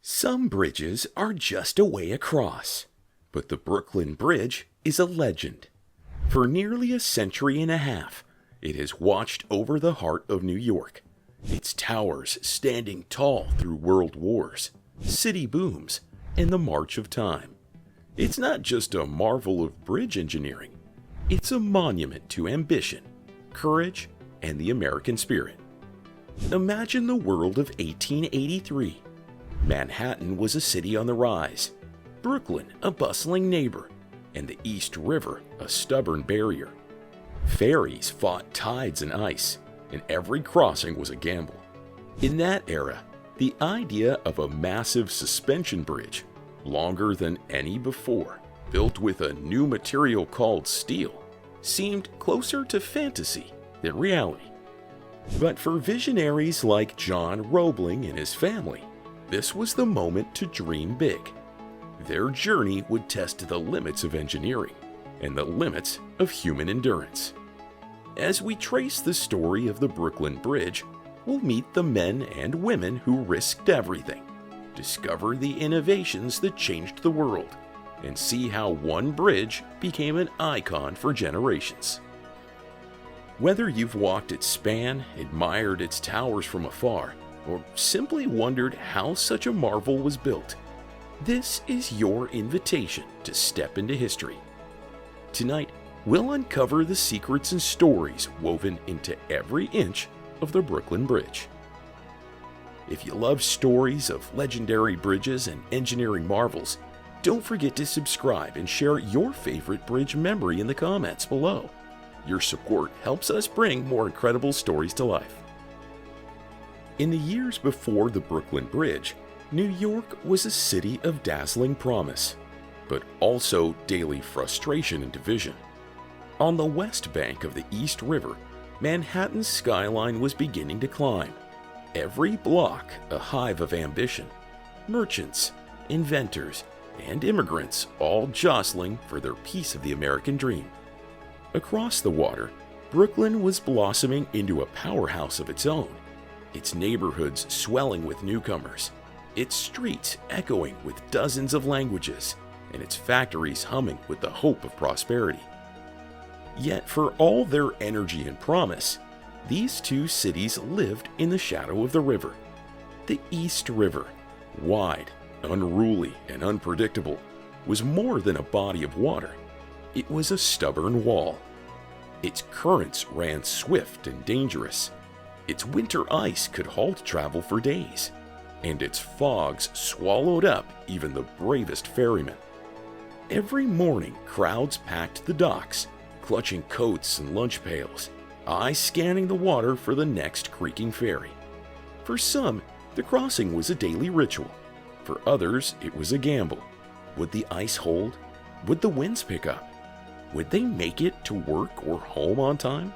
Some bridges are just a way across, but the Brooklyn Bridge is a legend. For nearly a century and a half, it has watched over the heart of New York, its towers standing tall through world wars, city booms, and the march of time. It's not just a marvel of bridge engineering, it's a monument to ambition, courage, and the American spirit. Imagine the world of 1883. Manhattan was a city on the rise, Brooklyn a bustling neighbor, and the East River a stubborn barrier. Ferries fought tides and ice, and every crossing was a gamble. In that era, the idea of a massive suspension bridge, longer than any before, built with a new material called steel, seemed closer to fantasy than reality. But for visionaries like John Roebling and his family, this was the moment to dream big. Their journey would test the limits of engineering and the limits of human endurance. As we trace the story of the Brooklyn Bridge, we'll meet the men and women who risked everything, discover the innovations that changed the world, and see how one bridge became an icon for generations. Whether you've walked its span, admired its towers from afar, or simply wondered how such a marvel was built, this is your invitation to step into history. Tonight, we'll uncover the secrets and stories woven into every inch of the Brooklyn Bridge. If you love stories of legendary bridges and engineering marvels, don't forget to subscribe and share your favorite bridge memory in the comments below. Your support helps us bring more incredible stories to life. In the years before the Brooklyn Bridge, New York was a city of dazzling promise, but also daily frustration and division. On the west bank of the East River, Manhattan's skyline was beginning to climb. Every block a hive of ambition. Merchants, inventors, and immigrants all jostling for their piece of the American dream. Across the water, Brooklyn was blossoming into a powerhouse of its own, its neighborhoods swelling with newcomers, its streets echoing with dozens of languages, and its factories humming with the hope of prosperity. Yet for all their energy and promise, these two cities lived in the shadow of the river. The East River, wide, unruly, and unpredictable, was more than a body of water. It was a stubborn wall. Its currents ran swift and dangerous. Its winter ice could halt travel for days, and its fogs swallowed up even the bravest ferryman. Every morning, crowds packed the docks, clutching coats and lunch pails, eyes scanning the water for the next creaking ferry. For some, the crossing was a daily ritual. For others, it was a gamble. Would the ice hold? Would the winds pick up? Would they make it to work or home on time?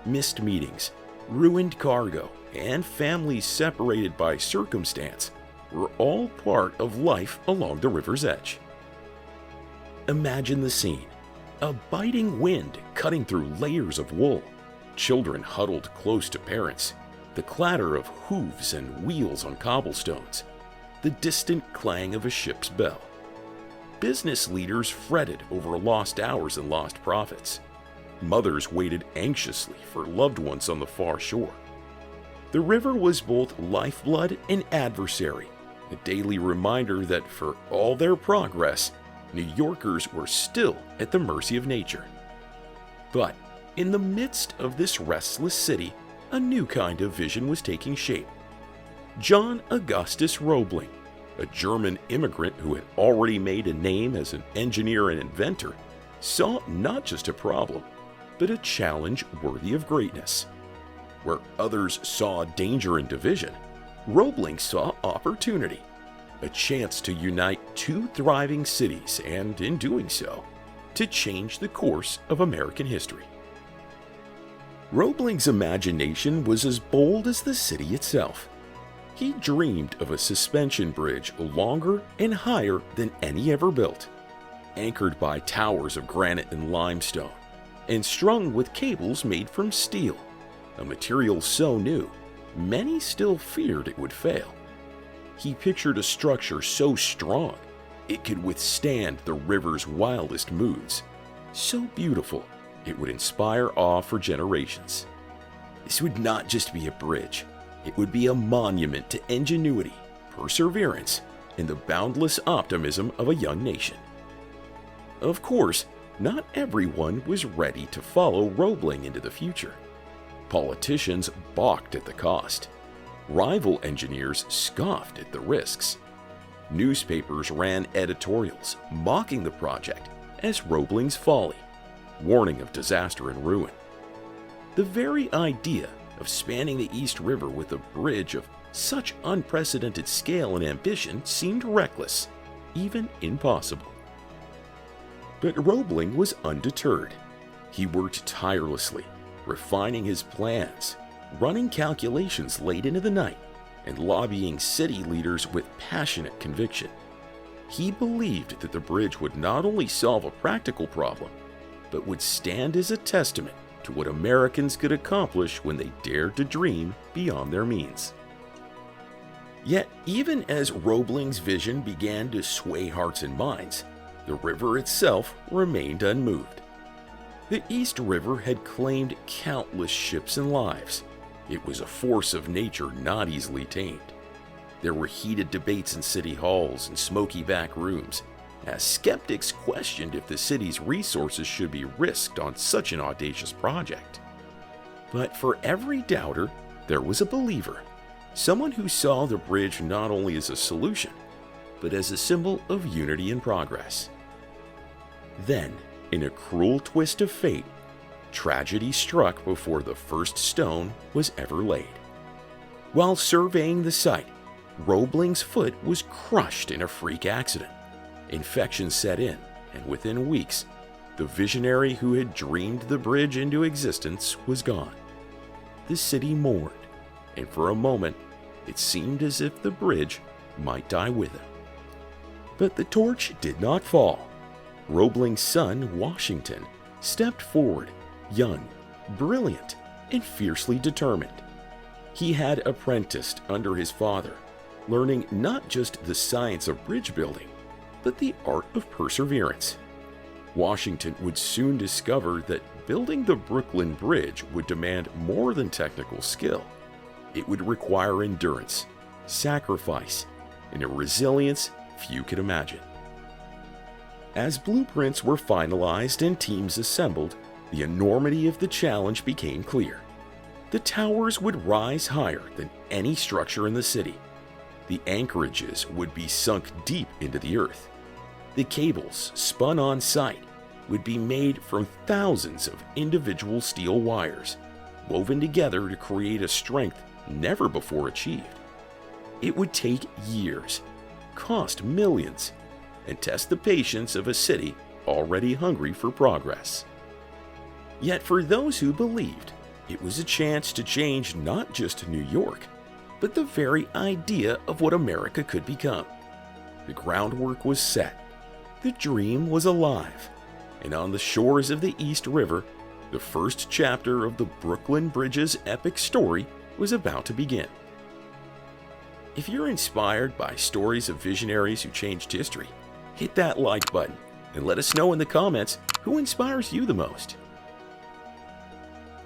Missed meetings, ruined cargo, and families separated by circumstance were all part of life along the river's edge. Imagine the scene. A biting wind cutting through layers of wool, children huddled close to parents, the clatter of hooves and wheels on cobblestones, the distant clang of a ship's bell. Business leaders fretted over lost hours and lost profits. Mothers waited anxiously for loved ones on the far shore. The river was both lifeblood and adversary, a daily reminder that for all their progress, New Yorkers were still at the mercy of nature. But in the midst of this restless city, a new kind of vision was taking shape. John Augustus Roebling, a German immigrant who had already made a name as an engineer and inventor, saw not just a problem, but a challenge worthy of greatness. Where others saw danger and division, Roebling saw opportunity, a chance to unite two thriving cities and, in doing so, to change the course of American history. Roebling's imagination was as bold as the city itself. He dreamed of a suspension bridge longer and higher than any ever built, anchored by towers of granite and limestone, and strung with cables made from steel, a material so new, many still feared it would fail. He pictured a structure so strong it could withstand the river's wildest moods, so beautiful it would inspire awe for generations. This would not just be a bridge, it would be a monument to ingenuity, perseverance, and the boundless optimism of a young nation. Of course, not everyone was ready to follow Roebling into the future. Politicians balked at the cost. Rival engineers scoffed at the risks. Newspapers ran editorials mocking the project as Roebling's folly, warning of disaster and ruin. The very idea of spanning the East River with a bridge of such unprecedented scale and ambition seemed reckless, even impossible. But Roebling was undeterred. He worked tirelessly, refining his plans, running calculations late into the night, and lobbying city leaders with passionate conviction. He believed that the bridge would not only solve a practical problem, but would stand as a testament to what Americans could accomplish when they dared to dream beyond their means. Yet, even as Roebling's vision began to sway hearts and minds, the river itself remained unmoved. The East River had claimed countless ships and lives. It was a force of nature not easily tamed. There were heated debates in city halls and smoky back rooms, as skeptics questioned if the city's resources should be risked on such an audacious project. But for every doubter, there was a believer, someone who saw the bridge not only as a solution, but as a symbol of unity and progress. Then, in a cruel twist of fate, tragedy struck before the first stone was ever laid. While surveying the site, Roebling's foot was crushed in a freak accident. Infection set in, and within weeks, the visionary who had dreamed the bridge into existence was gone. The city mourned, and for a moment, it seemed as if the bridge might die with him. But the torch did not fall. Roebling's son, Washington, stepped forward, young, brilliant, and fiercely determined. He had apprenticed under his father, learning not just the science of bridge building, but the art of perseverance. Washington would soon discover that building the Brooklyn Bridge would demand more than technical skill. It would require endurance, sacrifice, and a resilience few could imagine. As blueprints were finalized and teams assembled, the enormity of the challenge became clear. The towers would rise higher than any structure in the city. The anchorages would be sunk deep into the earth. The cables, spun on site, would be made from thousands of individual steel wires, woven together to create a strength never before achieved. It would take years, cost millions, and test the patience of a city already hungry for progress. Yet for those who believed, it was a chance to change not just New York, but the very idea of what America could become. The groundwork was set, the dream was alive, and on the shores of the East River, the first chapter of the Brooklyn Bridge's epic story was about to begin. If you're inspired by stories of visionaries who changed history, hit that like button and let us know in the comments who inspires you the most.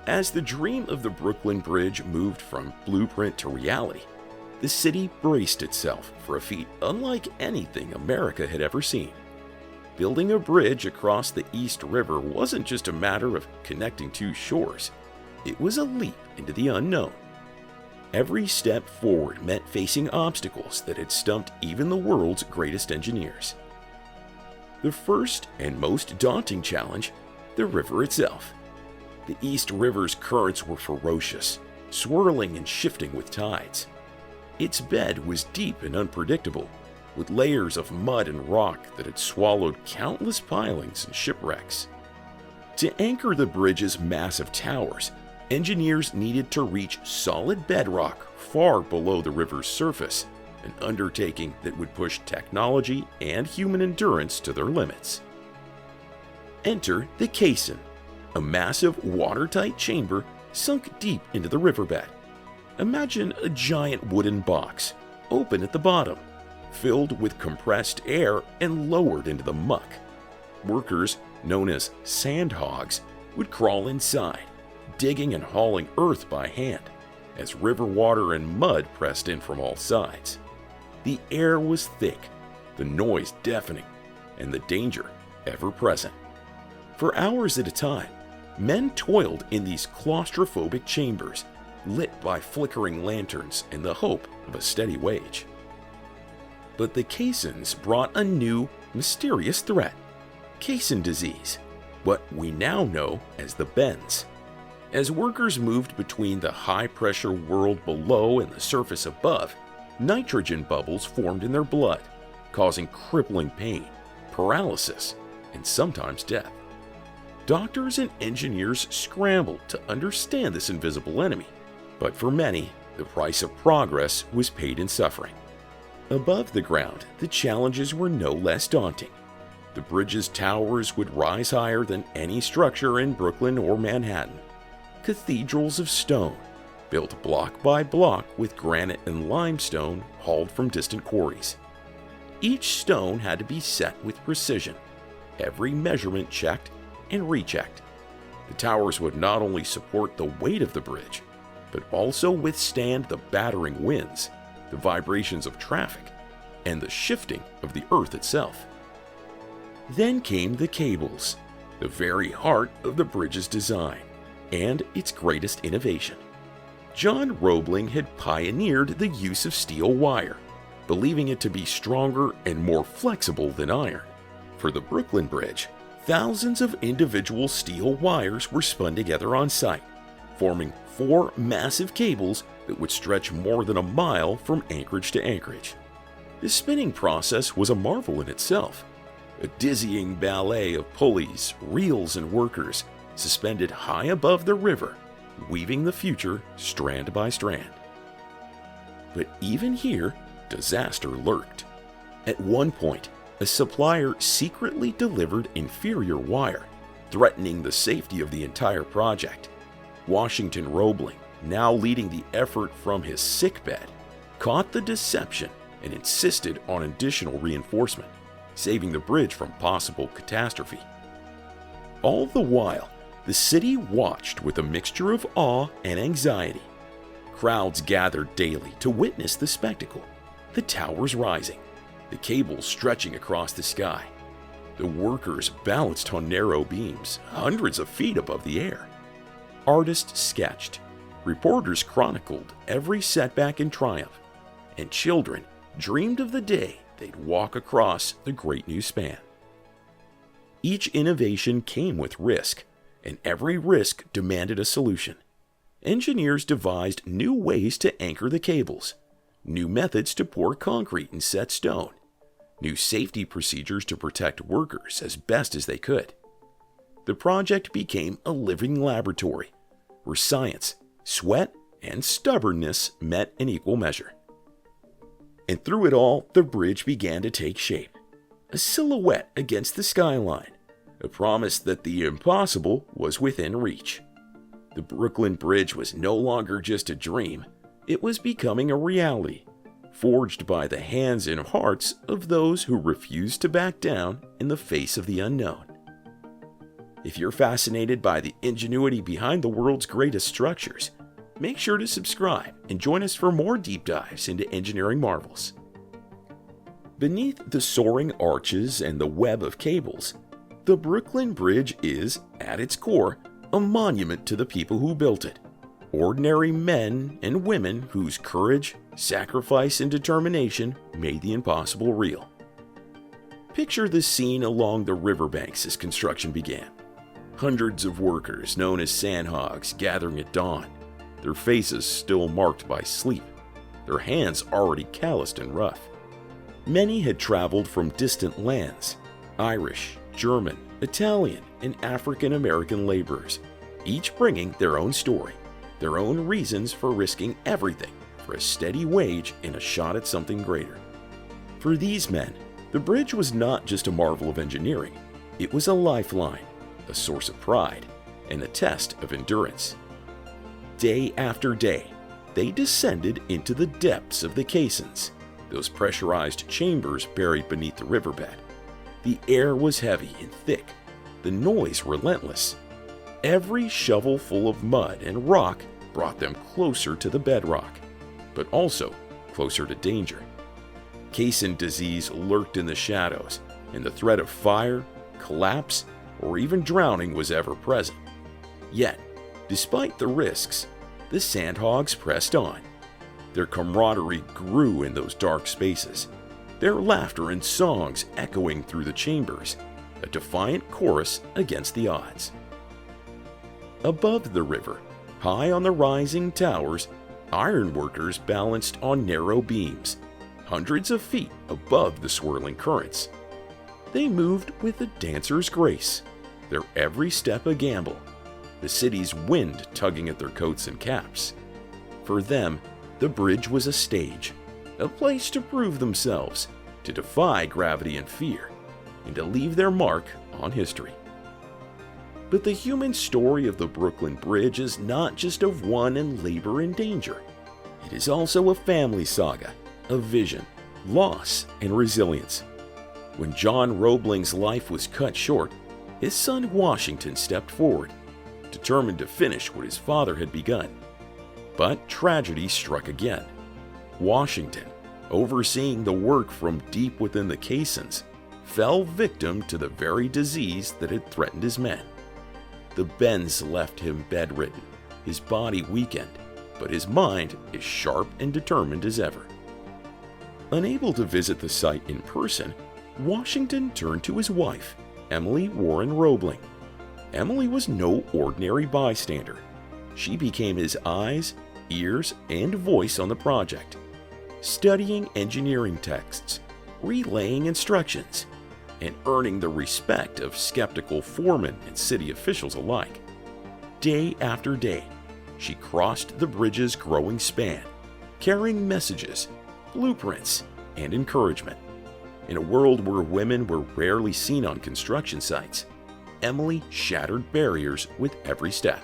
As the dream of the Brooklyn Bridge moved from blueprint to reality, the city braced itself for a feat unlike anything America had ever seen. Building a bridge across the East River wasn't just a matter of connecting two shores, it was a leap into the unknown. Every step forward meant facing obstacles that had stumped even the world's greatest engineers. The first and most daunting challenge, the river itself. The East River's currents were ferocious, swirling and shifting with tides. Its bed was deep and unpredictable, with layers of mud and rock that had swallowed countless pilings and shipwrecks. To anchor the bridge's massive towers, engineers needed to reach solid bedrock far below the river's surface, an undertaking that would push technology and human endurance to their limits. Enter the caisson, a massive watertight chamber sunk deep into the riverbed. Imagine a giant wooden box, open at the bottom, filled with compressed air and lowered into the muck. Workers, known as Sandhogs, would crawl inside, digging and hauling earth by hand, as river water and mud pressed in from all sides. The air was thick, the noise deafening, and the danger ever present. For hours at a time, men toiled in these claustrophobic chambers, lit by flickering lanterns in the hope of a steady wage. But the caissons brought a new, mysterious threat: caisson disease, what we now know as the bends. As workers moved between the high-pressure world below and the surface above, nitrogen bubbles formed in their blood, causing crippling pain, paralysis, and sometimes death. Doctors and engineers scrambled to understand this invisible enemy, but for many, the price of progress was paid in suffering. Above the ground, the challenges were no less daunting. The bridge's towers would rise higher than any structure in Brooklyn or Manhattan. Cathedrals of stone, built block by block with granite and limestone hauled from distant quarries. Each stone had to be set with precision, every measurement checked and rechecked. The towers would not only support the weight of the bridge, but also withstand the battering winds, the vibrations of traffic, and the shifting of the earth itself. Then came the cables, the very heart of the bridge's design, and its greatest innovation. John Roebling had pioneered the use of steel wire, believing it to be stronger and more flexible than iron. For the Brooklyn Bridge, thousands of individual steel wires were spun together on site, forming 4 massive cables that would stretch more than a mile from anchorage to anchorage. The spinning process was a marvel in itself, a dizzying ballet of pulleys, reels, and workers suspended high above the river, weaving the future strand by strand. But even here, disaster lurked. At one point, a supplier secretly delivered inferior wire, threatening the safety of the entire project. Washington Roebling, now leading the effort from his sickbed, caught the deception and insisted on additional reinforcement, saving the bridge from possible catastrophe. All the while, the city watched with a mixture of awe and anxiety. Crowds gathered daily to witness the spectacle, the towers rising, the cables stretching across the sky. The workers balanced on narrow beams, hundreds of feet above the air. Artists sketched, reporters chronicled every setback and triumph, and children dreamed of the day they'd walk across the great new span. Each innovation came with risk, and every risk demanded a solution. Engineers devised new ways to anchor the cables, new methods to pour concrete and set stone, new safety procedures to protect workers as best as they could. The project became a living laboratory where science, sweat, and stubbornness met in equal measure. And through it all, the bridge began to take shape, a silhouette against the skyline, a promise that the impossible was within reach. The Brooklyn Bridge was no longer just a dream, it was becoming a reality, forged by the hands and hearts of those who refused to back down in the face of the unknown. If you're fascinated by the ingenuity behind the world's greatest structures, make sure to subscribe and join us for more deep dives into engineering marvels. Beneath the soaring arches and the web of cables, the Brooklyn Bridge is, at its core, a monument to the people who built it. Ordinary men and women whose courage, sacrifice, and determination made the impossible real. Picture the scene along the riverbanks as construction began. Hundreds of workers, known as Sandhogs, gathering at dawn, their faces still marked by sleep, their hands already calloused and rough. Many had traveled from distant lands, Irish, German, Italian, and African American laborers, each bringing their own story, their own reasons for risking everything for a steady wage and a shot at something greater. For these men, the bridge was not just a marvel of engineering, it was a lifeline, a source of pride, and a test of endurance. Day after day, they descended into the depths of the caissons, those pressurized chambers buried beneath the riverbed. The air was heavy and thick, the noise relentless. Every shovel full of mud and rock brought them closer to the bedrock, but also closer to danger. Caisson disease lurked in the shadows, and the threat of fire, collapse, or even drowning was ever present. Yet, despite the risks, the Sandhogs pressed on. Their camaraderie grew in those dark spaces, their laughter and songs echoing through the chambers, a defiant chorus against the odds. Above the river, high on the rising towers, ironworkers balanced on narrow beams, hundreds of feet above the swirling currents. They moved with a dancer's grace, their every step a gamble, the city's wind tugging at their coats and caps. For them, the bridge was a stage, a place to prove themselves, to defy gravity and fear, and to leave their mark on history. But the human story of the Brooklyn Bridge is not just of one in labor and danger. It is also a family saga of vision, loss, and resilience. When John Roebling's life was cut short, his son Washington stepped forward, determined to finish what his father had begun. But tragedy struck again. Washington, overseeing the work from deep within the caissons, fell victim to the very disease that had threatened his men. The bends left him bedridden, his body weakened, but his mind as sharp and determined as ever. Unable to visit the site in person, Washington turned to his wife, Emily Warren Roebling. Emily was no ordinary bystander. She became his eyes, ears, and voice on the project, studying engineering texts, relaying instructions, and earning the respect of skeptical foremen and city officials alike. Day after day, she crossed the bridge's growing span, carrying messages, blueprints, and encouragement. In a world where women were rarely seen on construction sites, Emily shattered barriers with every step.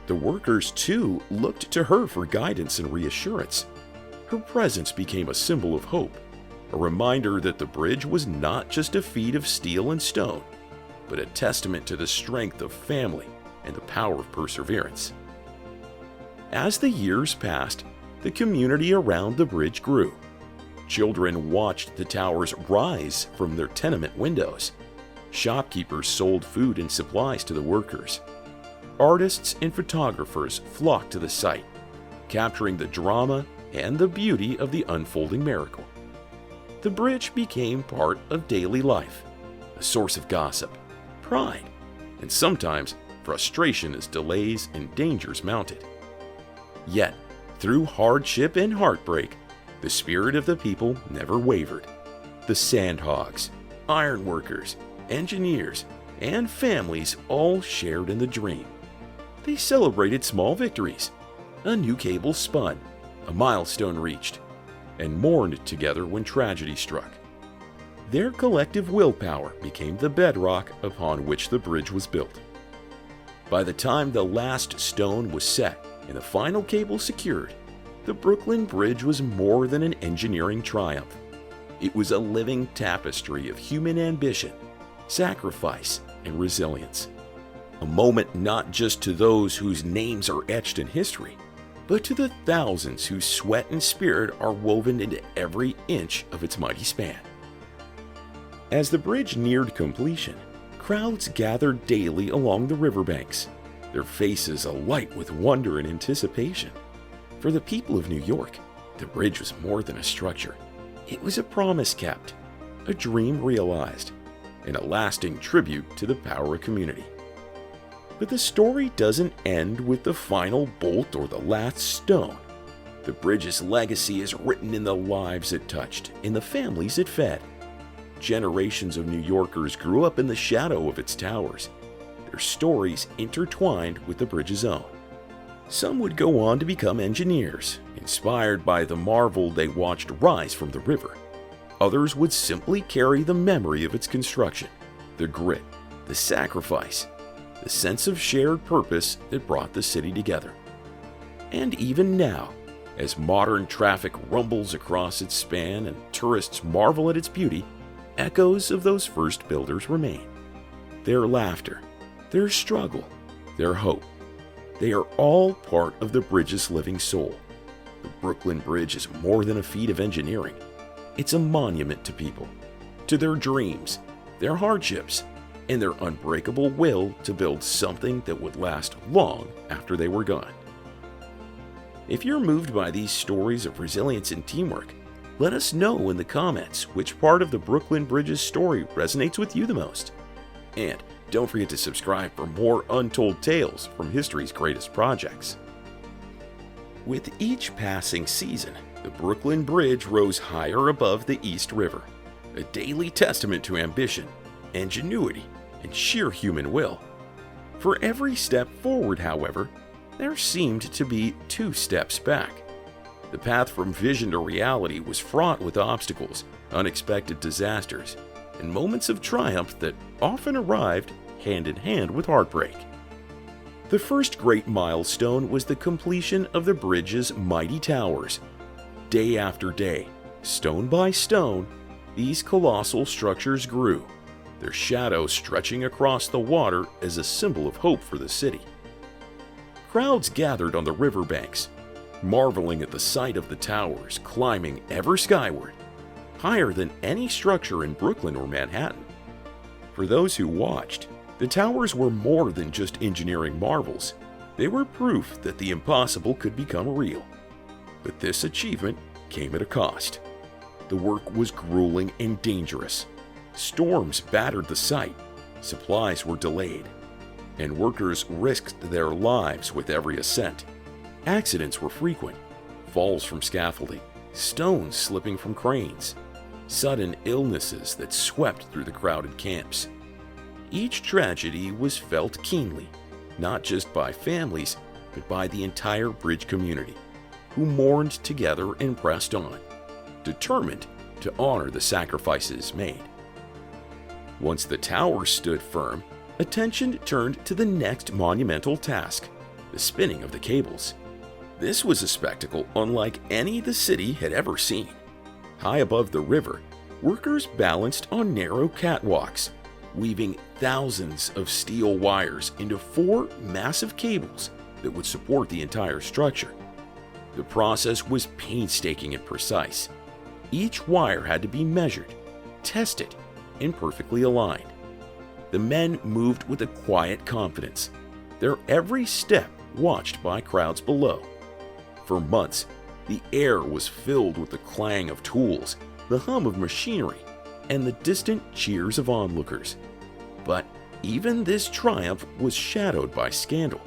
The workers, too, looked to her for guidance and reassurance. Her presence became a symbol of hope, a reminder that the bridge was not just a feat of steel and stone, but a testament to the strength of family and the power of perseverance. As the years passed, the community around the bridge grew. Children watched the towers rise from their tenement windows. Shopkeepers sold food and supplies to the workers. Artists and photographers flocked to the site, capturing the drama and the beauty of the unfolding miracle. The bridge became part of daily life, a source of gossip, pride, and sometimes frustration as delays and dangers mounted. Yet, through hardship and heartbreak, the spirit of the people never wavered. The Sandhogs, ironworkers, engineers, and families all shared in the dream. They celebrated small victories, a new cable spun, a milestone reached, and mourned together when tragedy struck. Their collective willpower became the bedrock upon which the bridge was built. By the time the last stone was set and the final cable secured, the Brooklyn Bridge was more than an engineering triumph. It was a living tapestry of human ambition, sacrifice, and resilience. A moment not just to those whose names are etched in history, but to the thousands whose sweat and spirit are woven into every inch of its mighty span. As the bridge neared completion, crowds gathered daily along the riverbanks, their faces alight with wonder and anticipation. For the people of New York, the bridge was more than a structure. It was a promise kept, a dream realized, and a lasting tribute to the power of community. But the story doesn't end with the final bolt or the last stone. The bridge's legacy is written in the lives it touched, in the families it fed. Generations of New Yorkers grew up in the shadow of its towers, their stories intertwined with the bridge's own. Some would go on to become engineers, inspired by the marvel they watched rise from the river. Others would simply carry the memory of its construction, the grit, the sacrifice, the sense of shared purpose that brought the city together. And even now, As modern traffic rumbles across its span and tourists marvel at its beauty, echoes of those first builders remain. Their laughter, their struggle, their hope. They are all part of the bridge's living soul. The Brooklyn Bridge is more than a feat of engineering. It's a monument to people, to their dreams, their hardships, and their unbreakable will to build something that would last long after they were gone. If you're moved by these stories of resilience and teamwork, let us know in the comments which part of the Brooklyn Bridge's story resonates with you the most. And don't forget to subscribe for more untold tales from history's greatest projects. With each passing season, the Brooklyn Bridge rose higher above the East River, a daily testament to ambition, ingenuity, and sheer human will. For every step forward, however, there seemed to be 2 steps back. The path from vision to reality was fraught with obstacles, unexpected disasters, and moments of triumph that often arrived hand in hand with heartbreak. The first great milestone was the completion of the bridge's mighty towers. Day after day, stone by stone, these colossal structures grew, their shadows stretching across the water as a symbol of hope for the city. Crowds gathered on the riverbanks, marveling at the sight of the towers climbing ever skyward, higher than any structure in Brooklyn or Manhattan. For those who watched, the towers were more than just engineering marvels. They were proof that the impossible could become real. But this achievement came at a cost. The work was grueling and dangerous. Storms battered the site, supplies were delayed, and workers risked their lives with every ascent. Accidents were frequent, falls from scaffolding, stones slipping from cranes, sudden illnesses that swept through the crowded camps. Each tragedy was felt keenly, not just by families, but by the entire bridge community, who mourned together and pressed on, determined to honor the sacrifices made. Once the tower stood firm, attention turned to the next monumental task, the spinning of the cables. This was a spectacle unlike any the city had ever seen. High above the river, workers balanced on narrow catwalks, weaving thousands of steel wires into 4 massive cables that would support the entire structure. The process was painstaking and precise. Each wire had to be measured, tested, and perfectly aligned. The men moved with a quiet confidence, their every step watched by crowds below. For months, the air was filled with the clang of tools, the hum of machinery, and the distant cheers of onlookers. But even this triumph was shadowed by scandal.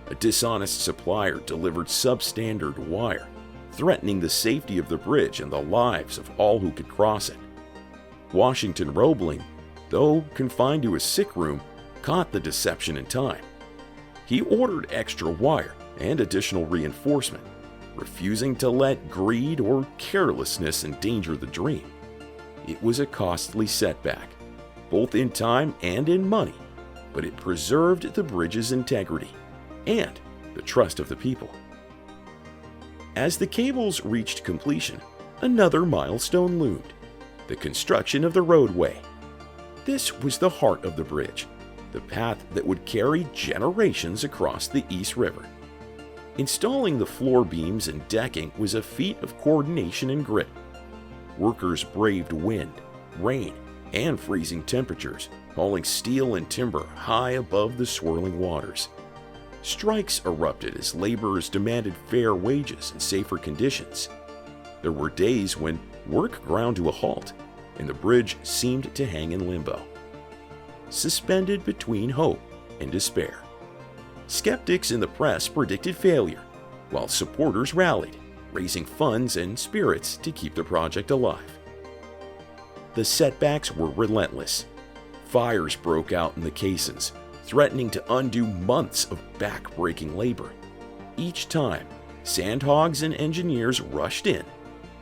A dishonest supplier delivered substandard wire, threatening the safety of the bridge and the lives of all who could cross it. Washington Roebling, though confined to his sick room, caught the deception in time. He ordered extra wire and additional reinforcement, refusing to let greed or carelessness endanger the dream. It was a costly setback, both in time and in money, but it preserved the bridge's integrity and the trust of the people. As the cables reached completion, another milestone loomed: the construction of the roadway. This was the heart of the bridge, the path that would carry generations across the East River. Installing the floor beams and decking was a feat of coordination and grit. Workers braved wind, rain, and freezing temperatures, hauling steel and timber high above the swirling waters. Strikes erupted as laborers demanded fair wages and safer conditions. There were days when work ground to a halt, and the bridge seemed to hang in limbo, suspended between hope and despair. Skeptics in the press predicted failure, while supporters rallied, raising funds and spirits to keep the project alive. The setbacks were relentless. Fires broke out in the caissons, threatening to undo months of back-breaking labor. Each time, Sandhogs and engineers rushed in,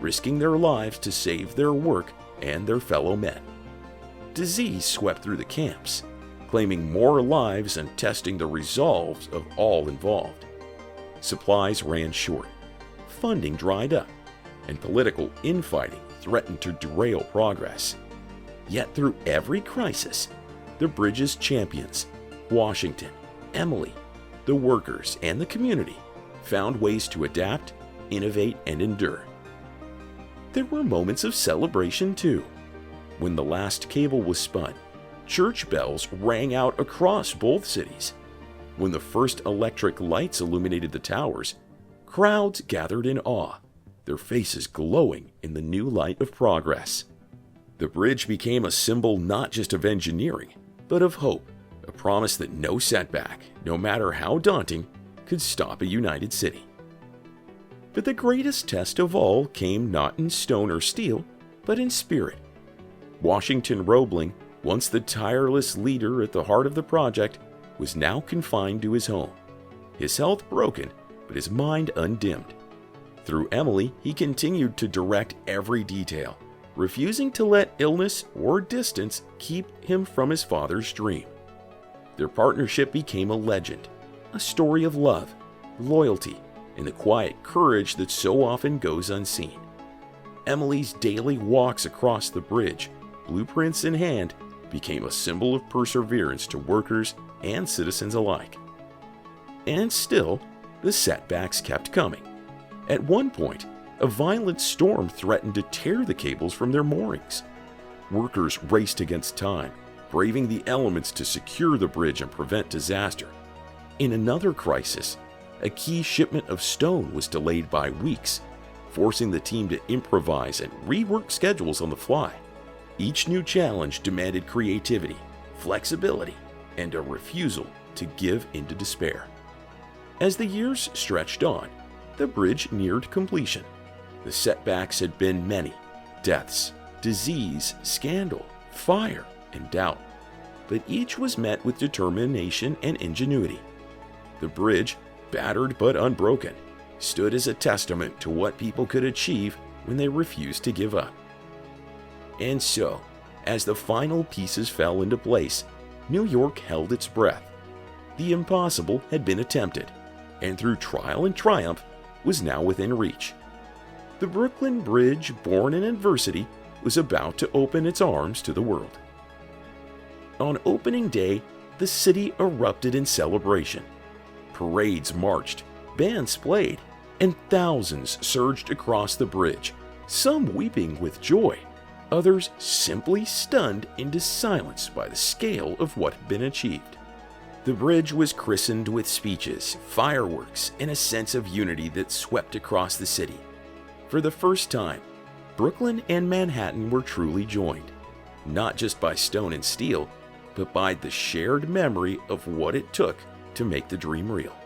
risking their lives to save their work and their fellow men. Disease swept through the camps, claiming more lives and testing the resolves of all involved. Supplies ran short. funding dried up, and political infighting threatened to derail progress. Yet through every crisis, the bridge's champions, Washington, Emily, the workers, and the community, found ways to adapt, innovate, and endure. There were moments of celebration too. When the last cable was spun, church bells rang out across both cities. When the first electric lights illuminated the towers, crowds gathered in awe, their faces glowing in the new light of progress. The bridge became a symbol not just of engineering, but of hope, a promise that no setback, no matter how daunting, could stop a united city. But the greatest test of all came not in stone or steel, but in spirit. Washington Roebling, once the tireless leader at the heart of the project, was now confined to his home. His health broken, but his mind undimmed. Through Emily, he continued to direct every detail, refusing to let illness or distance keep him from his father's dream. Their partnership became a legend, a story of love, loyalty, and the quiet courage that so often goes unseen. Emily's daily walks across the bridge, blueprints in hand, became a symbol of perseverance to workers and citizens alike. And still, the setbacks kept coming. At one point, a violent storm threatened to tear the cables from their moorings. Workers raced against time, braving the elements to secure the bridge and prevent disaster. In another crisis, a key shipment of stone was delayed by weeks, forcing the team to improvise and rework schedules on the fly. Each new challenge demanded creativity, flexibility, and a refusal to give into despair. As the years stretched on, the bridge neared completion. The setbacks had been many: deaths, disease, scandal, fire, and doubt. But each was met with determination and ingenuity. The bridge, battered but unbroken, stood as a testament to what people could achieve when they refused to give up. And so, as the final pieces fell into place, New York held its breath. The impossible had been attempted, and through trial and triumph, was now within reach. The Brooklyn Bridge, born in adversity, was about to open its arms to the world. On opening day, the city erupted in celebration. Parades marched, bands played, and thousands surged across the bridge, some weeping with joy, others simply stunned into silence by the scale of what had been achieved. The bridge was christened with speeches, fireworks, and a sense of unity that swept across the city. For the first time, Brooklyn and Manhattan were truly joined, not just by stone and steel, but by the shared memory of what it took to make the dream real.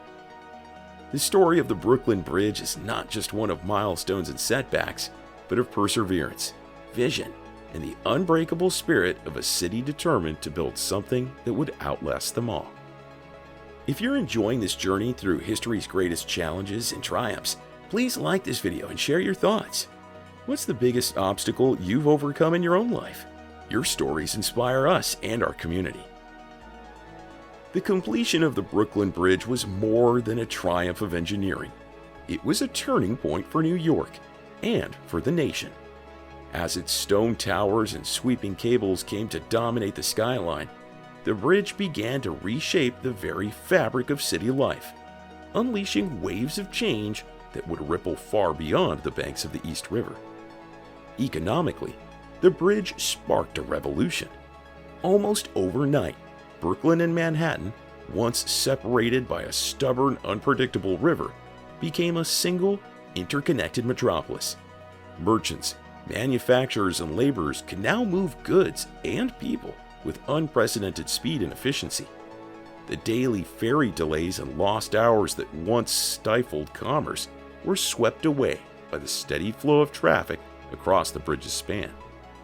The story of the Brooklyn Bridge is not just one of milestones and setbacks, but of perseverance, vision, and the unbreakable spirit of a city determined to build something that would outlast them all. If you're enjoying this journey through history's greatest challenges and triumphs, please like this video and share your thoughts. What's the biggest obstacle you've overcome in your own life? Your stories inspire us and our community. The completion of the Brooklyn Bridge was more than a triumph of engineering. It was a turning point for New York and for the nation. As its stone towers and sweeping cables came to dominate the skyline, the bridge began to reshape the very fabric of city life, unleashing waves of change that would ripple far beyond the banks of the East River. Economically, the bridge sparked a revolution. Almost overnight, Brooklyn and Manhattan, once separated by a stubborn, unpredictable river, became a single, interconnected metropolis. Merchants, manufacturers, and laborers could now move goods and people with unprecedented speed and efficiency. The daily ferry delays and lost hours that once stifled commerce were swept away by the steady flow of traffic across the bridge's span.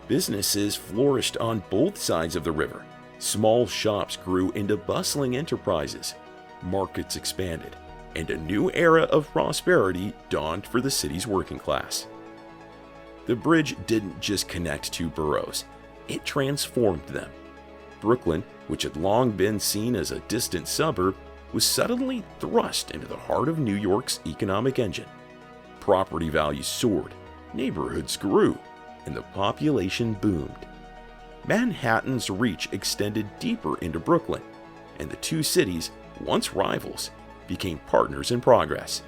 Businesses flourished on both sides of the river. Small shops grew into bustling enterprises. Markets expanded, and a new era of prosperity dawned for the city's working class. The bridge didn't just connect two boroughs, it transformed them. Brooklyn, which had long been seen as a distant suburb, was suddenly thrust into the heart of New York's economic engine. property values soared, neighborhoods grew, and the population boomed. Manhattan's reach extended deeper into Brooklyn, and the two cities, once rivals, became partners in progress.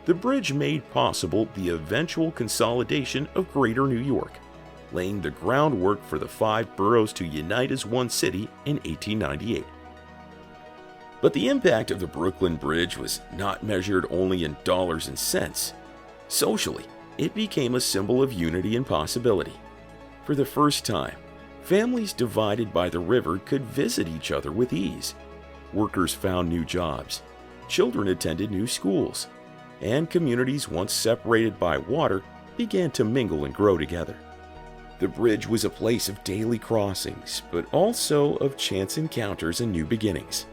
The bridge made possible the eventual consolidation of Greater New York, laying the groundwork for the 5 boroughs to unite as one city in 1898. But the impact of the Brooklyn Bridge was not measured only in dollars and cents. Socially, it became a symbol of unity and possibility. For the first time, families divided by the river could visit each other with ease. Workers found new jobs, children attended new schools, and communities once separated by water began to mingle and grow together. The bridge was a place of daily crossings, but also of chance encounters and new beginnings.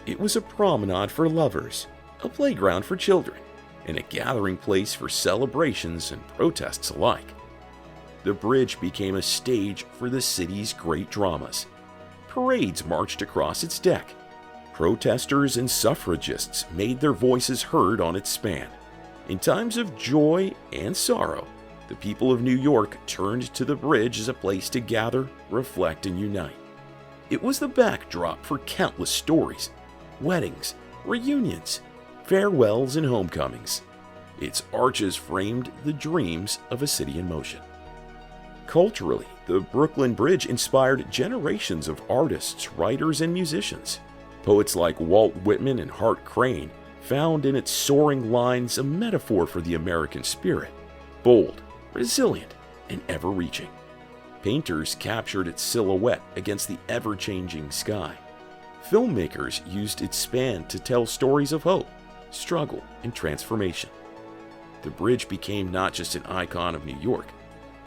It was a promenade for lovers, a playground for children, and a gathering place for celebrations and protests alike. The bridge became a stage for the city's great dramas. Parades marched across its deck. Protesters and suffragists made their voices heard on its span. In times of joy and sorrow, the people of New York turned to the bridge as a place to gather, reflect, and unite. It was the backdrop for countless stories, weddings, reunions, farewells, and homecomings. Its arches framed the dreams of a city in motion. Culturally, the Brooklyn Bridge inspired generations of artists, writers, and musicians. Poets like Walt Whitman and Hart Crane found in its soaring lines a metaphor for the American spirit, bold, resilient, and ever-reaching. Painters captured its silhouette against the ever-changing sky. Filmmakers used its span to tell stories of hope, struggle, and transformation. The bridge became not just an icon of New York,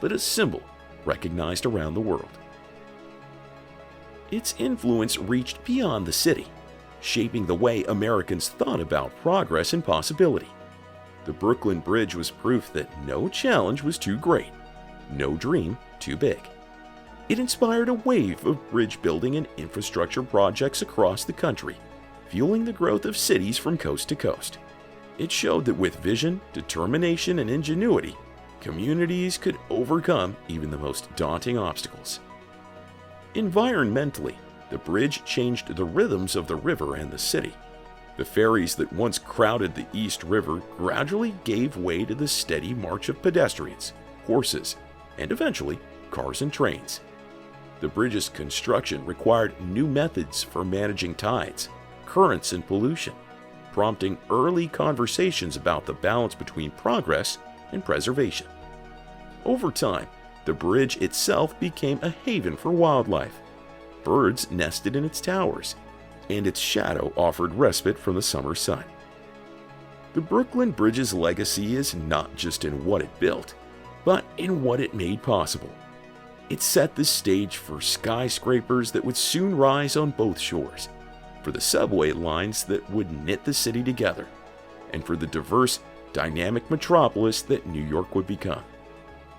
but a symbol recognized around the world. Its influence reached beyond the city, shaping the way Americans thought about progress and possibility. The Brooklyn Bridge was proof that no challenge was too great, no dream too big. It inspired a wave of bridge building and infrastructure projects across the country, fueling the growth of cities from coast to coast. It showed that with vision, determination, and ingenuity, communities could overcome even the most daunting obstacles. Environmentally, the bridge changed the rhythms of the river and the city. The ferries that once crowded the East River gradually gave way to the steady march of pedestrians, horses, and eventually cars and trains. The bridge's construction required new methods for managing tides, currents, and pollution, prompting early conversations about the balance between progress and preservation. Over time, the bridge itself became a haven for wildlife. Birds nested in its towers, and its shadow offered respite from the summer sun. The Brooklyn Bridge's legacy is not just in what it built, but in what it made possible. It set the stage for skyscrapers that would soon rise on both shores, for the subway lines that would knit the city together, and for the diverse, dynamic metropolis that New York would become.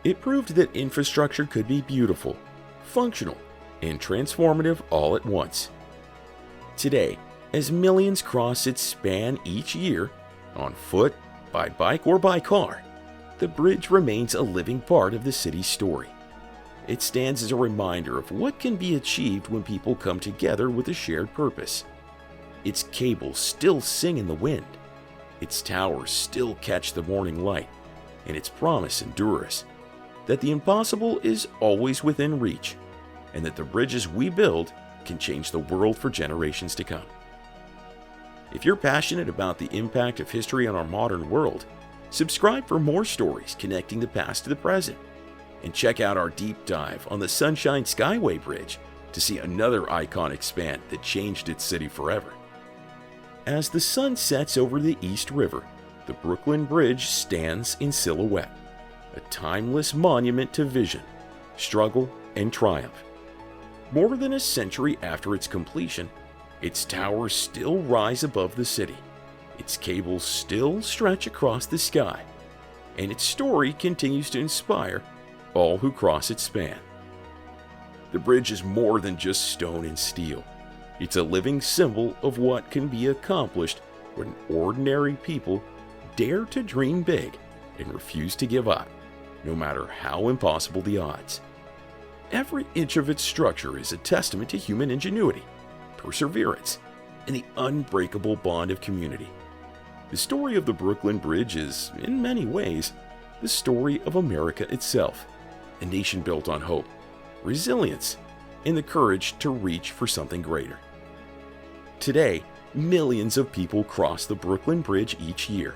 It proved that infrastructure could be beautiful, functional, and transformative all at once. Today, as millions cross its span each year, on foot, by bike, or by car, the bridge remains a living part of the city's story. It stands as a reminder of what can be achieved when people come together with a shared purpose. Its cables still sing in the wind, its towers still catch the morning light, and its promise endures that the impossible is always within reach, and that the bridges we build can change the world for generations to come. If you're passionate about the impact of history on our modern world, subscribe for more stories connecting the past to the present, and check out our deep dive on the Sunshine Skyway Bridge to see another iconic span that changed its city forever. As the sun sets over the East River, the Brooklyn Bridge stands in silhouette, a timeless monument to vision, struggle, and triumph. More than a century after its completion, its towers still rise above the city, its cables still stretch across the sky, and its story continues to inspire all who cross its span. The bridge is more than just stone and steel. It's a living symbol of what can be accomplished when ordinary people dare to dream big and refused to give up, no matter how impossible the odds. Every inch of its structure is a testament to human ingenuity, perseverance, and the unbreakable bond of community. The story of the Brooklyn Bridge is, in many ways, the story of America itself, a nation built on hope, resilience, and the courage to reach for something greater. Today, millions of people cross the Brooklyn Bridge each year.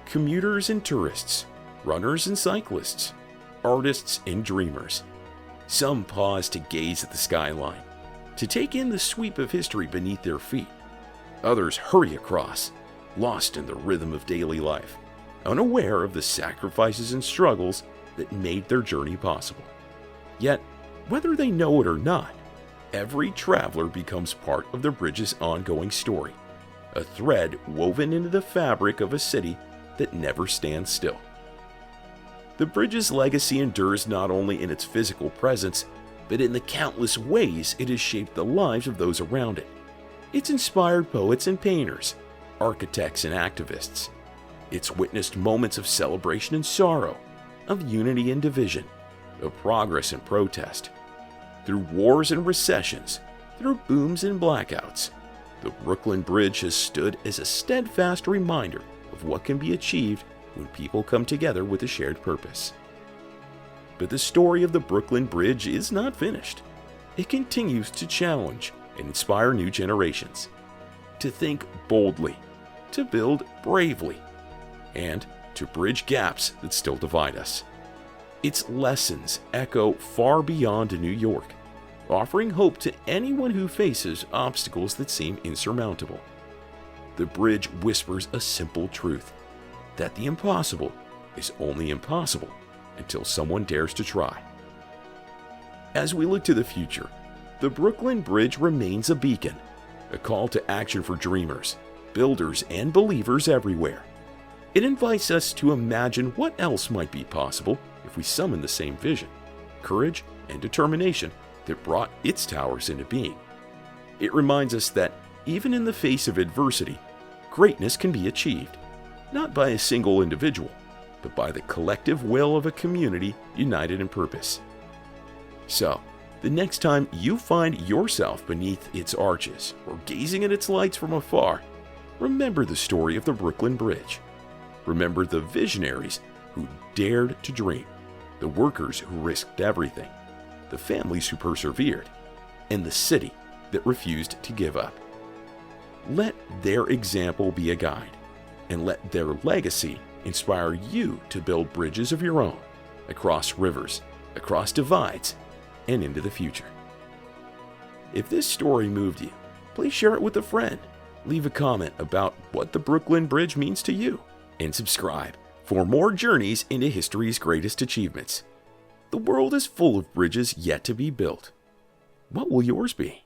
Commuters and tourists, runners and cyclists, artists and dreamers. Some pause to gaze at the skyline, to take in the sweep of history beneath their feet. Others hurry across, lost in the rhythm of daily life, unaware of the sacrifices and struggles that made their journey possible. Yet, whether they know it or not, every traveler becomes part of the bridge's ongoing story, a thread woven into the fabric of a city that never stands still. The bridge's legacy endures not only in its physical presence, but in the countless ways it has shaped the lives of those around it. It's inspired poets and painters, architects and activists. It's witnessed moments of celebration and sorrow, of unity and division, of progress and protest. Through wars and recessions, through booms and blackouts, the Brooklyn Bridge has stood as a steadfast reminder of what can be achieved when people come together with a shared purpose. But the story of the Brooklyn Bridge is not finished. It continues to challenge and inspire new generations to think boldly, to build bravely, and to bridge gaps that still divide us. Its lessons echo far beyond New York, offering hope to anyone who faces obstacles that seem insurmountable. The bridge whispers a simple truth, that the impossible is only impossible until someone dares to try. As we look to the future, the Brooklyn Bridge remains a beacon, a call to action for dreamers, builders, and believers everywhere. It invites us to imagine what else might be possible if we summon the same vision, courage, and determination that brought its towers into being. It reminds us that even in the face of adversity, greatness can be achieved, not by a single individual, but by the collective will of a community united in purpose. So, the next time you find yourself beneath its arches or gazing at its lights from afar, remember the story of the Brooklyn Bridge. Remember the visionaries who dared to dream, the workers who risked everything, the families who persevered, and the city that refused to give up. Let their example be a guide, and let their legacy inspire you to build bridges of your own, across rivers, across divides, and into the future. If this story moved you, please share it with a friend. Leave a comment about what the Brooklyn Bridge means to you, and subscribe for more journeys into history's greatest achievements. The world is full of bridges yet to be built. What will yours be?